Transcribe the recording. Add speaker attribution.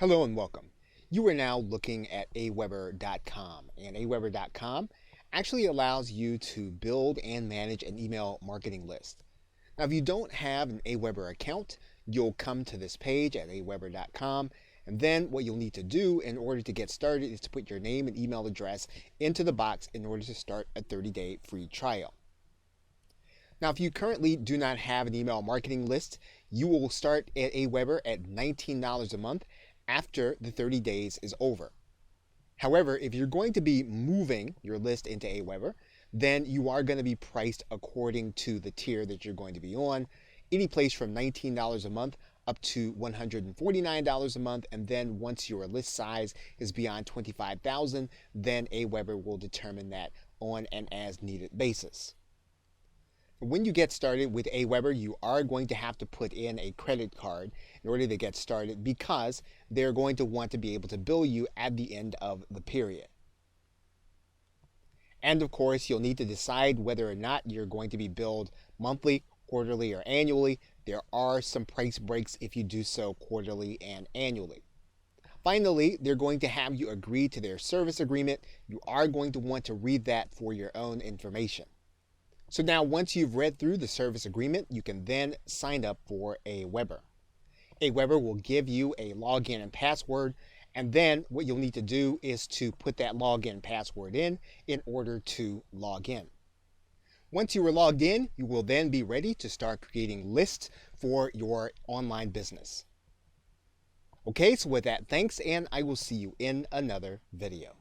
Speaker 1: Hello and welcome. You are now looking at Aweber.com, and Aweber.com actually allows you to build and manage an email marketing list. Now, if you don't have an Aweber account, you'll come to this page at Aweber.com, and then what you'll need to do in order to get started is to put your name and email address into the box in order to start a 30-day free trial. Now, if you currently do not have an email marketing list, you will start at Aweber at $19 a month after the 30 days is over. However, if you're going to be moving your list into Aweber, then you are going to be priced according to the tier that you're going to be on, any place from $19 a month up to $149 a month. And then once your list size is beyond 25,000, then Aweber will determine that on an as needed basis. When you get started with Aweber, you are going to have to put in a credit card in order to get started because they're going to want to be able to bill you at the end of the period. And of course, you'll need to decide whether or not you're going to be billed monthly, quarterly, or annually. There are some price breaks if you do so quarterly and annually. Finally, they're going to have you agree to their service agreement. You are going to want to read that for your own information. So now once you've read through the service agreement, you can then sign up for Aweber. Aweber will give you a login and password, and then what you'll need to do is to put that login password in order to log in. Once you are logged in, you will then be ready to start creating lists for your online business. Okay, so with that, thanks, and I will see you in another video.